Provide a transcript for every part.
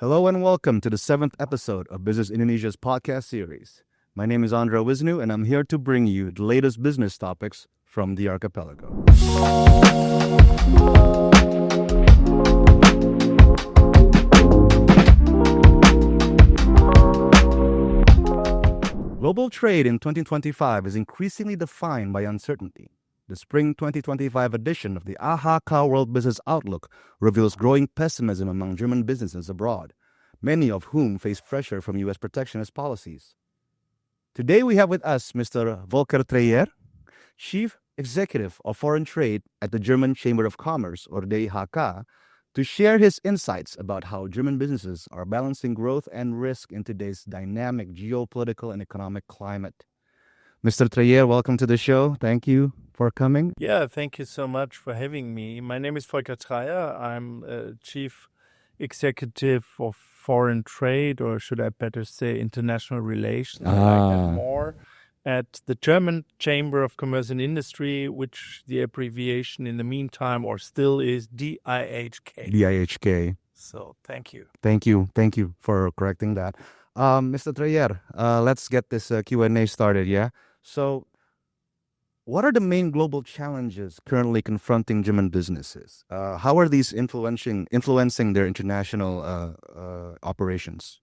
Hello and welcome to the 7th episode of Business-Indonesia's podcast series. My name is Andra Wisnu and I'm here to bring you the latest business topics from the Archipelago. Global trade in 2025 is increasingly defined by uncertainty. The spring 2025 edition of the AHK World Business Outlook reveals growing pessimism among German businesses abroad, many of whom face pressure from U.S. protectionist policies. Today we have with us Mr. Volker Treier, Chief Executive of Foreign Trade at the German Chamber of Commerce, or DIHK, to share his insights about how German businesses are balancing growth and risk in today's dynamic geopolitical and economic climate. Mr. Treier, welcome to the show. Thank you for coming. Yeah, thank you so much for having me. My name is Volker Treier. I'm Chief Executive of Foreign Trade, or should I better say international relations, I like that more, at the German Chamber of Commerce and Industry, which the abbreviation in the meantime or still is DIHK. DIHK. So thank you. Thank you for correcting that. Mr. Treier, let's get this Q&A started, yeah? So, what are the main global challenges currently confronting German businesses? How are these influencing their international operations?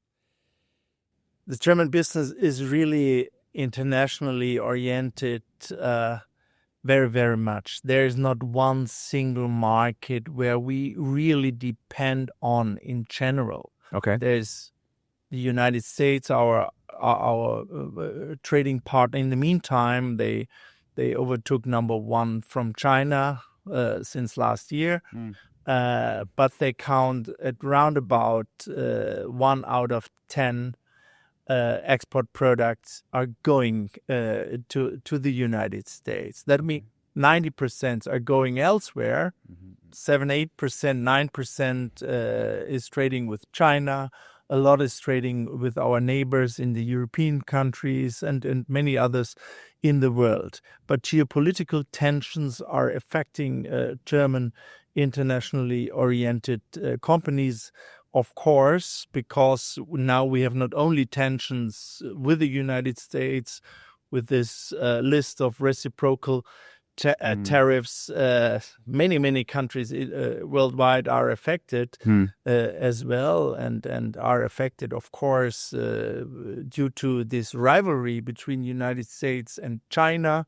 The German business is really internationally oriented very, very much. There is not one single market where we really depend on in general. Okay. There's the United States, our trading partner. In the meantime, they overtook number one from China since last year. But they count at round about 1 out of 10 export products are going to the United States. That means 90% are going elsewhere. 7-8%, 9% is trading with China. A lot is trading with our neighbors in the European countries and many others in the world. But geopolitical tensions are affecting German internationally oriented companies, of course, because now we have not only tensions with the United States, with this list of reciprocal tariffs, many countries worldwide are affected as well, and are affected, of course, due to this rivalry between United States and China.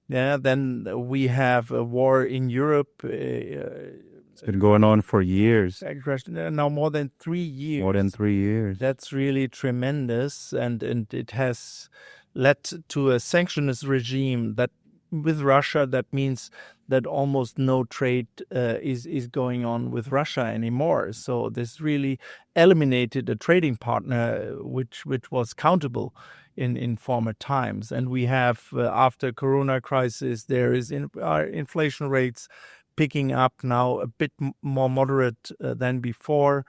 Yeah, then we have a war in Europe. It's been going on for years. Now more than 3 years. More than 3 years. That's really tremendous, and it has led to a sanctionist regime that with Russia, that means that almost no trade is going on with Russia anymore. So this really eliminated a trading partner which was countable in former times. And we have, after Corona crisis, there is our inflation rates picking up now, a bit more moderate than before.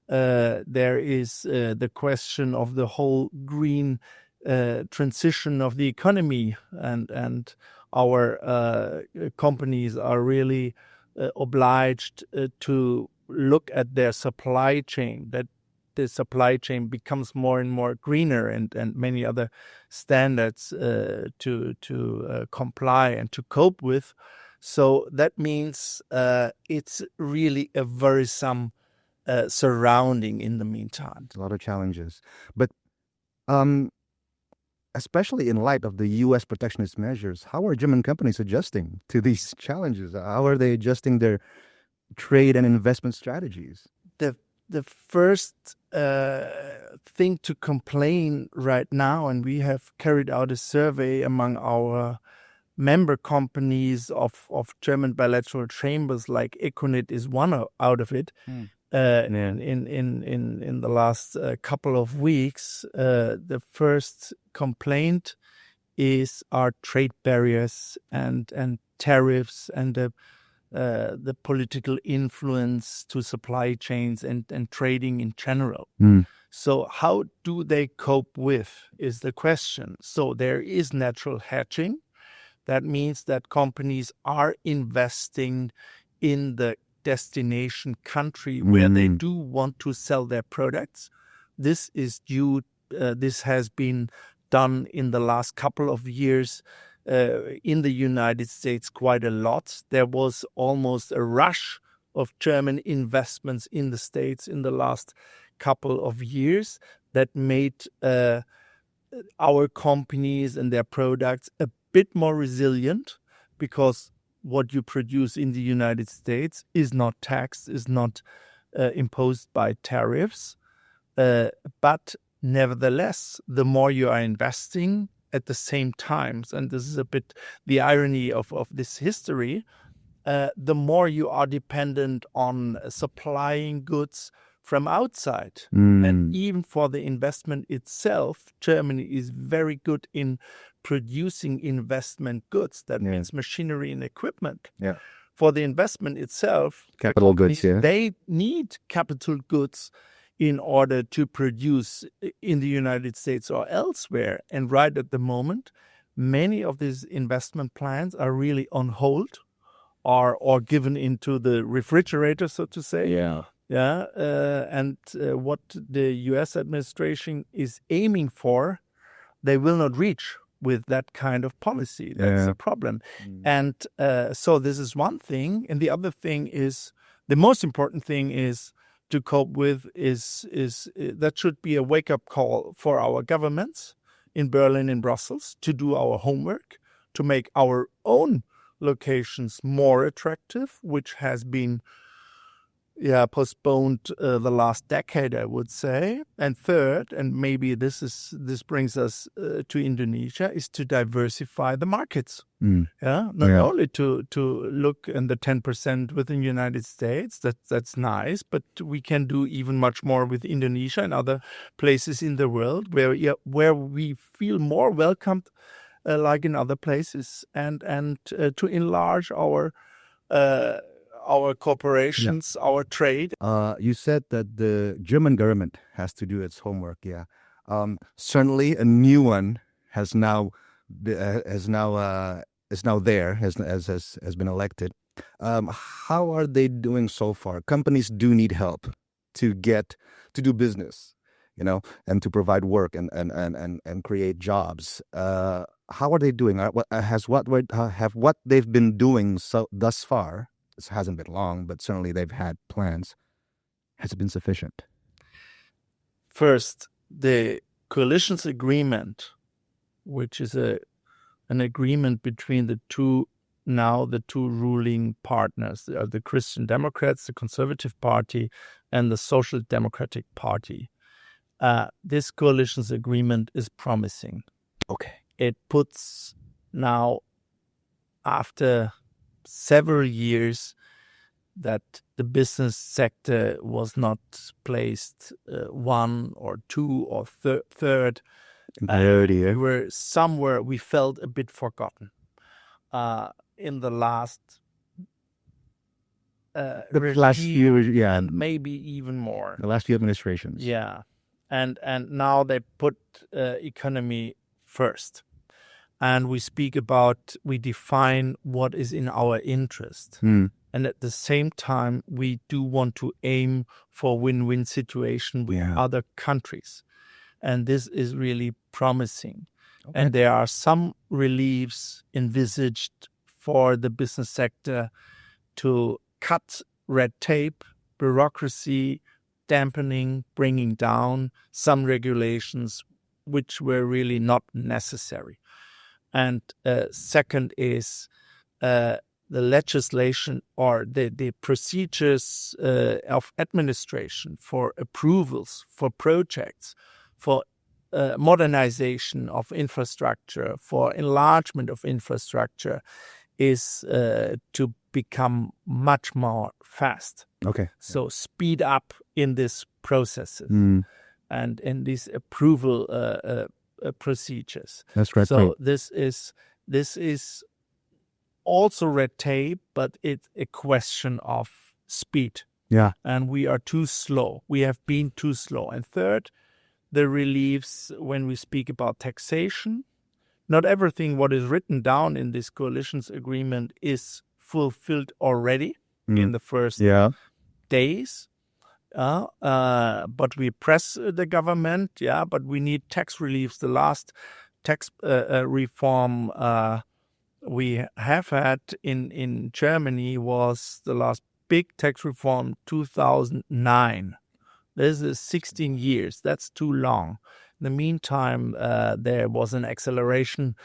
There is the question of the whole green transition of the economy, and our companies are really obliged to look at their supply chain, that the supply chain becomes more and more greener and many other standards to comply and to cope with. So that means it's really a worrisome surrounding in the meantime. A lot of challenges. But especially in light of the U.S. protectionist measures, how are German companies adjusting to these challenges? How are they adjusting their trade and investment strategies? The first thing to complain right now, and we have carried out a survey among our member companies of German bilateral chambers, like Econet is one out of it. In the last couple of weeks, the first complaint are trade barriers and tariffs and the political influence to supply chains and trading in general. So how do they cope with is the question. So there is natural hedging. That means that companies are investing in the destination country where they do want to sell their products. This is this has been done in the last couple of years in the United States quite a lot. There was almost a rush of German investments in the States in the last couple of years that made our companies and their products a bit more resilient, because what you produce in the United States is not taxed, is not imposed by tariffs. But nevertheless, the more you are investing at the same time, and this is a bit the irony of this history, the more you are dependent on supplying goods from outside. And even for the investment itself, Germany is very good in producing investment goods. That means machinery and equipment. Yeah. For the investment itself, Capital goods, they need capital goods in order to produce in the United States or elsewhere. And right at the moment, many of these investment plans are really on hold or given into the refrigerator, so to say. And what the U.S. administration is aiming for, they will not reach with that kind of policy. That's a problem. And so this is one thing. And the other thing is, the most important thing is to cope with is that should be a wake-up call for our governments in Berlin and Brussels to do our homework, to make our own locations more attractive, which has been postponed the last decade, I would say. And third, and maybe this brings us to Indonesia, is to diversify the markets. Not only to look in the 10% within the United States, that's nice, but we can do even much more with Indonesia and other places in the world where we feel more welcomed, like in other places, and to enlarge our corporations, our trade. You said that the German government has to do its homework. Certainly, a new one has now been elected. How are they doing so far? Companies do need help to do business, and to provide work and create jobs. How are they doing? Have what they've been doing thus far? This hasn't been long, but certainly they've had plans. Has it been sufficient? First, the coalitions agreement, which is an agreement between the two ruling partners, the Christian Democrats, the Conservative Party, and the Social Democratic Party. This coalitions agreement is promising. Okay. It puts now, after several years that the business sector was not placed one or two or third. We felt a bit forgotten in the last year, maybe even more. The last few administrations. Yeah, and now they put economy first. And we define what is in our interest. And at the same time, we do want to aim for win-win situation with other countries. And this is really promising. Okay. And there are some reliefs envisaged for the business sector to cut red tape, bureaucracy, dampening, bringing down some regulations which were really not necessary. And second is the legislation or the procedures of administration for approvals, for projects, for modernization of infrastructure, for enlargement of infrastructure is to become much more fast. Okay. So speed up in these processes and in these approval procedures. That's right. So this is also red tape, but it's a question of speed. Yeah. And we are too slow. We have been too slow. And third, the reliefs when we speak about taxation. Not everything what is written down in this coalitions agreement is fulfilled already. in the first days. But we press the government, but we need tax reliefs. The last tax reform we have had in Germany was the last big tax reform, 2009. This is 16 years. That's too long. In the meantime, there was an acceleration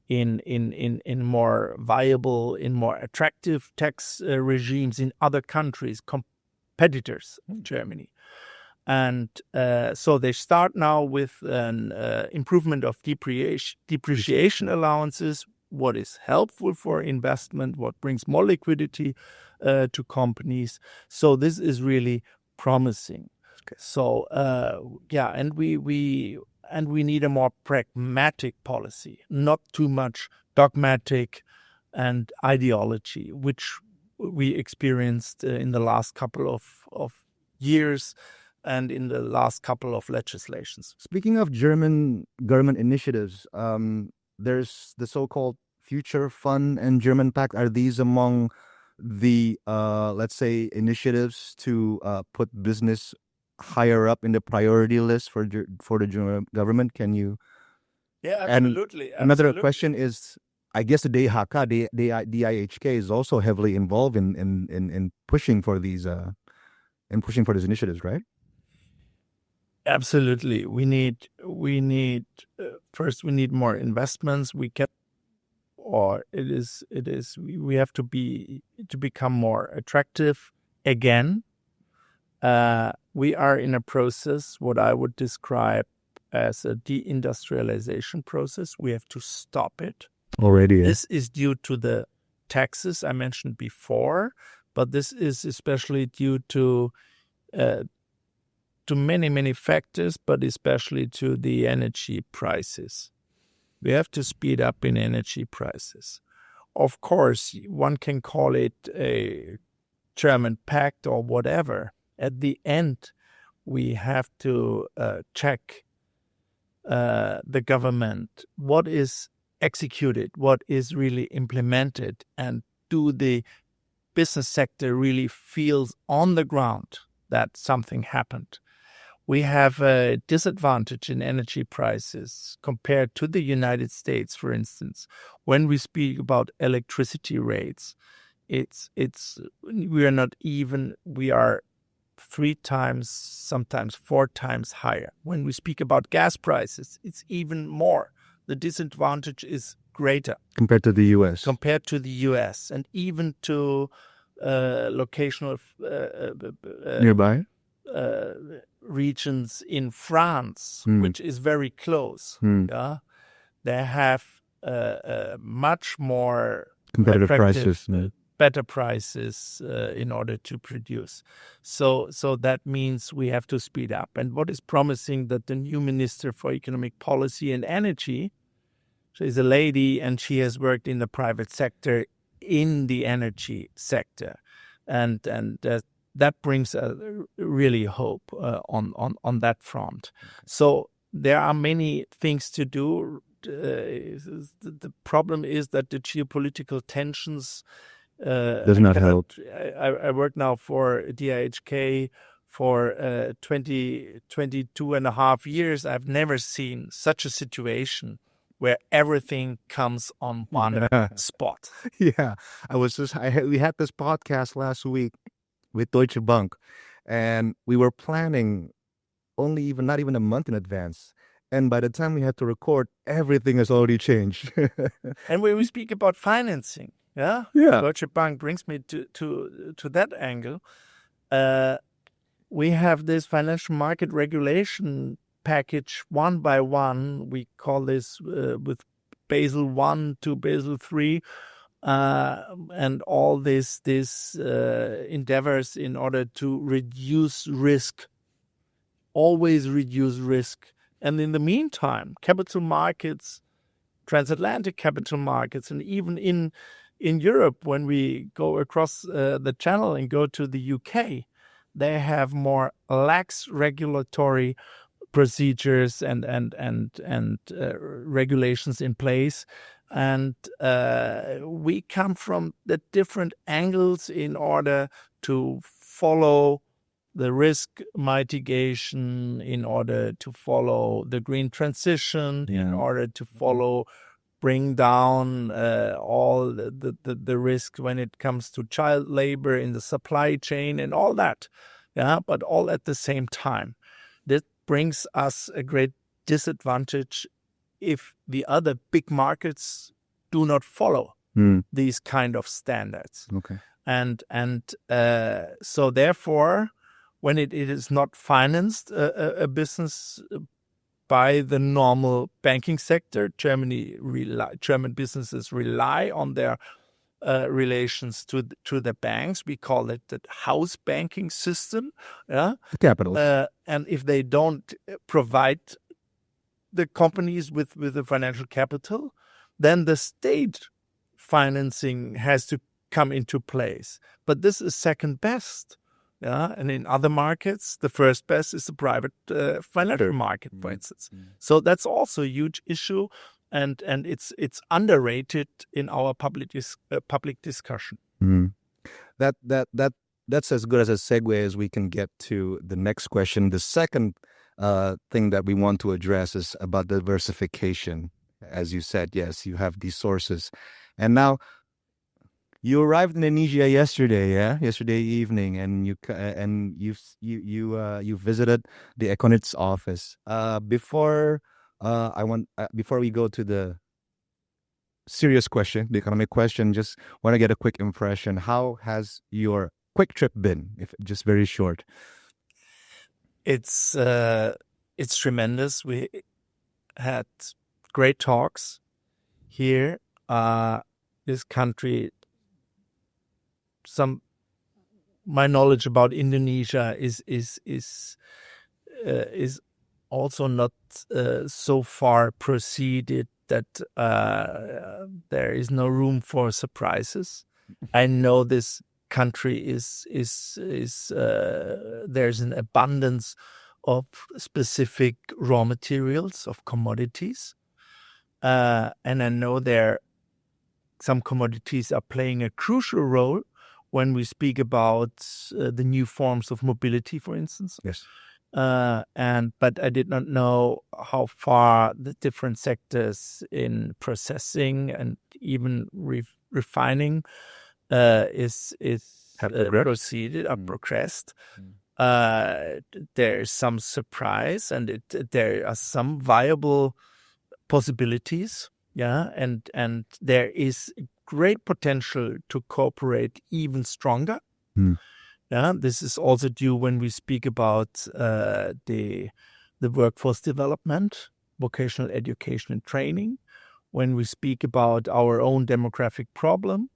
in more viable, in more attractive tax regimes in other countries, competitors of Germany. And so they start now with an improvement of depreciation allowances, what is helpful for investment, what brings more liquidity to companies. So this is really promising. Okay. So and we need a more pragmatic policy, not too much dogmatic and ideology, which we experienced in the last couple of years and in the last couple of legislations. Speaking of German government initiatives, there's the so-called Future Fund and German Pact. Are these among the, let's say, initiatives to put business higher up in the priority list for the German government? Can you? Yeah, absolutely. And another question is, I guess the DIHK, DIHK is also heavily involved in pushing for these initiatives, right? Absolutely. We need first we need more investments. We have to become more attractive again. We are in a process, what I would describe as a deindustrialization process. We have to stop it. Already. This is due to the taxes I mentioned before, but this is especially due to many, many factors, but especially to the energy prices. We have to speed up in energy prices. Of course, one can call it a German pact or whatever. At the end, we have to check the government, what is executed, what is really implemented, and do the business sector really feels on the ground that something happened. We have a disadvantage in energy prices compared to the United States, for instance. When we speak about electricity rates, we are 3 times, sometimes 4 times higher. When we speak about gas prices, it's even more. The disadvantage is greater. Compared to the U.S. And even to locational nearby regions in France, which is very close. Yeah, they have much more competitive prices, better prices in order to produce. So that means we have to speed up. And what is promising that the new Minister for Economic Policy and Energy, she's a lady and she has worked in the private sector in the energy sector, and that brings really hope on that front. So there are many things to do. The problem is that the geopolitical tensions does not help. I work now for DIHK for 22 and a half years. I've never seen such a situation where everything comes on one spot. Yeah, we had this podcast last week with Deutsche Bank, and we were planning not even a month in advance. And by the time we had to record, everything has already changed. And when we speak about financing, Deutsche Bank brings me to that angle. We have this financial market regulation package one by one. We call this with Basel 1 to Basel 3. And all these endeavors in order to reduce risk, always reduce risk. And in the meantime, capital markets, transatlantic capital markets, and even in Europe, when we go across the channel and go to the UK, they have more lax regulatory procedures and regulations in place. And we come from the different angles in order to follow the risk mitigation, in order to follow the green transition, in order to follow, bring down all the risk when it comes to child labor in the supply chain and all that. Yeah, but all at the same time. This brings us a great disadvantage if the other big markets do not follow these kind of standards. Okay. And so therefore, when it is not financed a business by the normal banking sector, German businesses rely on their relations to the banks. We call it the house banking system. Yeah, The capitals. and if they don't provide the companies with the financial capital, then the state financing has to come into place. But this is second best. Yeah, and in other markets, the first best is the private financial market, for instance. So that's also a huge issue, and it's underrated in our public discussion. That's as good as a segue as we can get to the next question. The second thing that we want to address is about diversification. As you said, yes, you have these sources, and now you arrived in Indonesia yesterday, yesterday evening, and you visited the Econit's office. Before we go to the serious question, the economic question, just want to get a quick impression. How has your quick trip been? If just very short. It's tremendous. We had great talks here. This country. My knowledge about Indonesia is also not so far proceeded that there is no room for surprises. I know this country is there's an abundance of specific raw materials, of commodities, and I know some commodities are playing a crucial role when we speak about the new forms of mobility, for instance. Yes. But I did not know how far the different sectors in processing and even refining is proceeded or progressed. There is some surprise, and there are some viable possibilities. Yeah, and there is great potential to cooperate even stronger. Yeah, this is also due when we speak about the workforce development, vocational education and training, when we speak about our own demographic problem,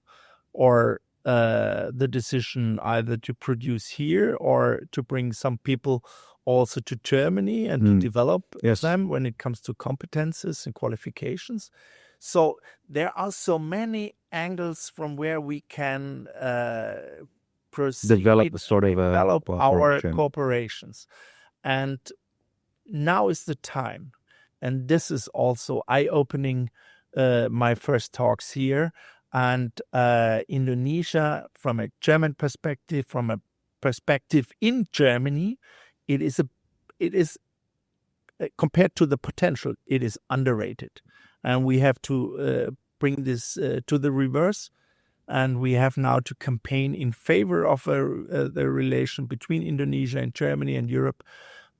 or the decision either to produce here or to bring some people also to Germany and to develop them when it comes to competences and qualifications. So there are so many angles from where we can proceed, develop our cooperations. And now is the time. And this is also eye-opening, my first talks here. And Indonesia, from a German perspective, from a perspective in Germany, it is compared to the potential, it is underrated. And we have to bring this to the reverse. And we have now to campaign in favor of the relation between Indonesia and Germany and Europe.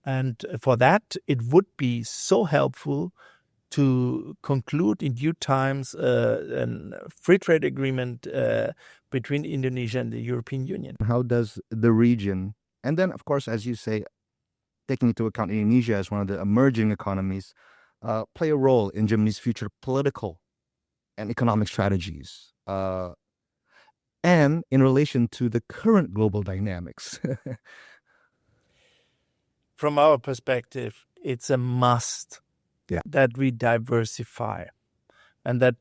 And for that, it would be so helpful to conclude in due times a free trade agreement between Indonesia and the European Union. How does the region, and then, of course, as you say, taking into account Indonesia as one of the emerging economies, play a role in Germany's future political and economic strategies, and in relation to the current global dynamics? From our perspective, it's a must that we diversify, and that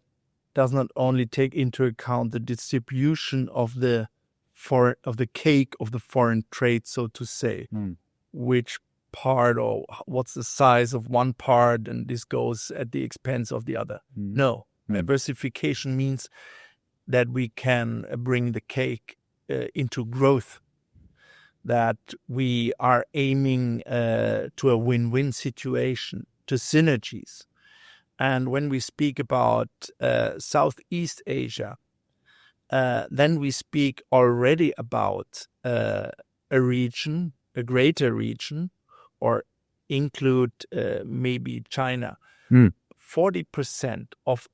does not only take into account the distribution of the cake of the foreign trade, so to say, which part or what's the size of one part, and this goes at the expense of the other. No. Diversification means that we can bring the cake into growth, that we are aiming to a win-win situation, to synergies. And when we speak about Southeast Asia, then we speak already about a region, a greater region, or include maybe China. 40% of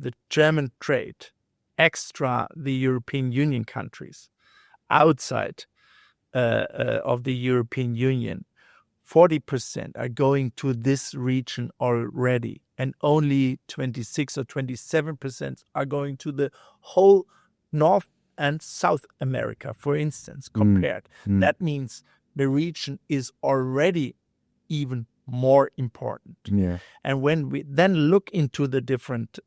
the German trade, extra the European Union countries, outside of the European Union, 40% are going to this region already, and only 26 or 27% are going to the whole North and South America, for instance, compared. That means the region is already even more important. Yeah. And when we then look into the different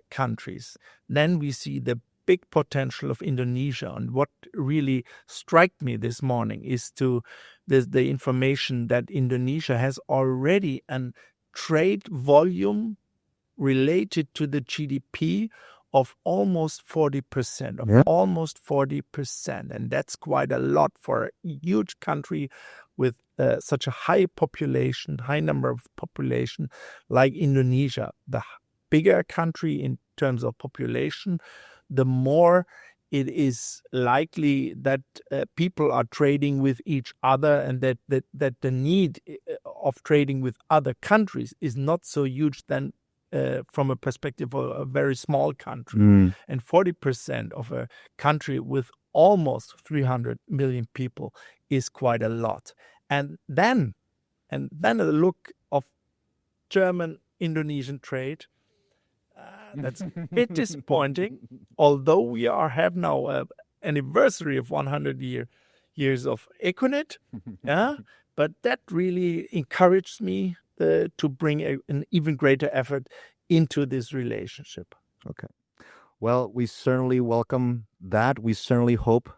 countries, then we see the big potential of Indonesia. And what really struck me this morning is the information that Indonesia has already a trade volume related to the GDP of almost 40%, almost 40%. And that's quite a lot for a huge country with such a high population, high number of population like Indonesia. The bigger a country in terms of population, the more it is likely that people are trading with each other, and that the need of trading with other countries is not so huge then from a perspective of a very small country. And 40% of a country with almost 300 million people is quite a lot. And then a look of German-Indonesian trade, that's a bit disappointing, although we have now an anniversary of 100 years of Econet, but that really encouraged me to bring an even greater effort into this relationship. Okay. Well, we certainly welcome that. We certainly hope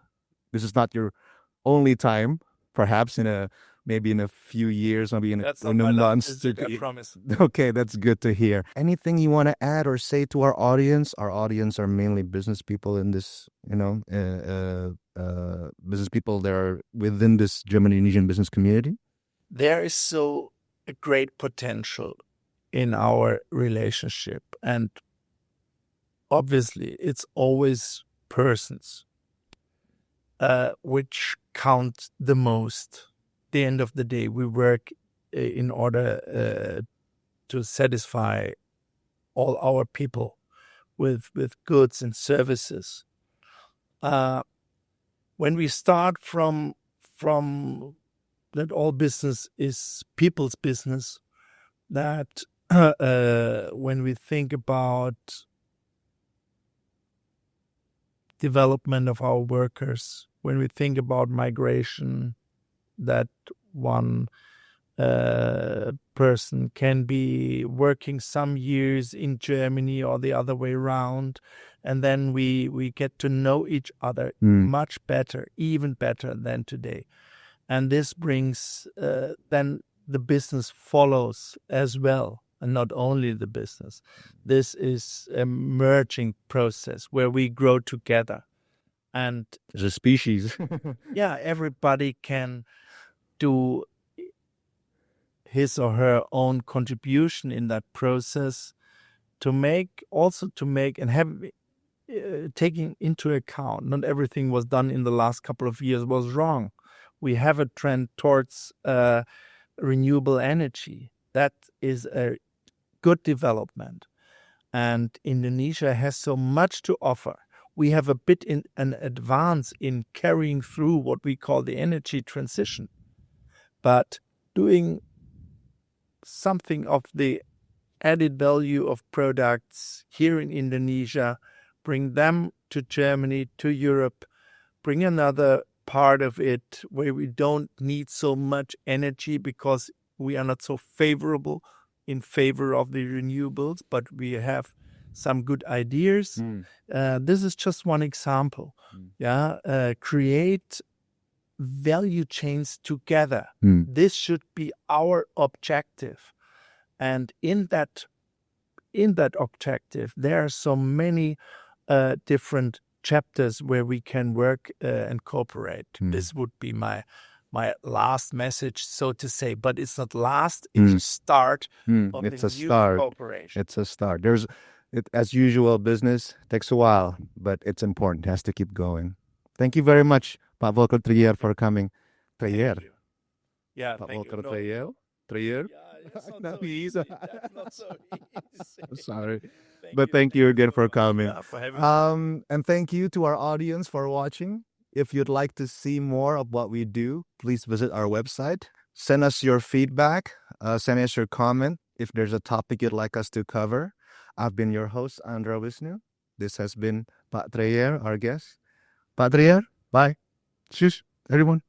this is not your only time, perhaps maybe in a few years, maybe in a months. I promise. Okay, that's good to hear. Anything you want to add or say to our audience? Our audience are mainly business people in this, business people that are within this German-Indonesian business community. There is so a great potential in our relationship, and obviously it's always persons which count the most. The end of the day, we work in order to satisfy all our people with goods and services. When we start from that all business is people's business, that when we think about development of our workers, when we think about migration, that one person can be working some years in Germany or the other way around, and then we get to know each other much better, even better than today. And this brings, then the business follows as well, and not only the business. This is a merging process where we grow together. And as a species. Everybody can do his or her own contribution in that process to make and have taking into account not everything was done in the last couple of years was wrong. We have a trend towards renewable energy. That is a good development. And Indonesia has so much to offer. We have a bit in an advance in carrying through what we call the energy transition. But doing something of the added value of products here in Indonesia, bring them to Germany, to Europe, bring another part of it where we don't need so much energy because we are not so in favor of the renewables, but we have some good ideas. This is just one example. Create value chains together. This should be our objective. And in that in that objective, there are so many different chapters where we can work and cooperate. This would be my last message, so to say. But it's not last; it's a start of It's the a new start. cooperation. It's a start. As usual, business takes a while, but it's important. It has to keep going. Thank you very much, Pak Volker Treier, for coming. Treier. Yeah, Pak thank Volker you. No, Treier. Treier. yeah, it's not No, so he's- easy. That's not so easy. Sorry. But thank you again for coming. Yeah, for having me. And thank you to our audience for watching. If you'd like to see more of what we do, please visit our website. Send us your feedback. Send us your comment if there's a topic you'd like us to cover. I've been your host, Andra Wisnu. This has been Pak Treier, our guest. Pak Treier, bye. Shush, everyone.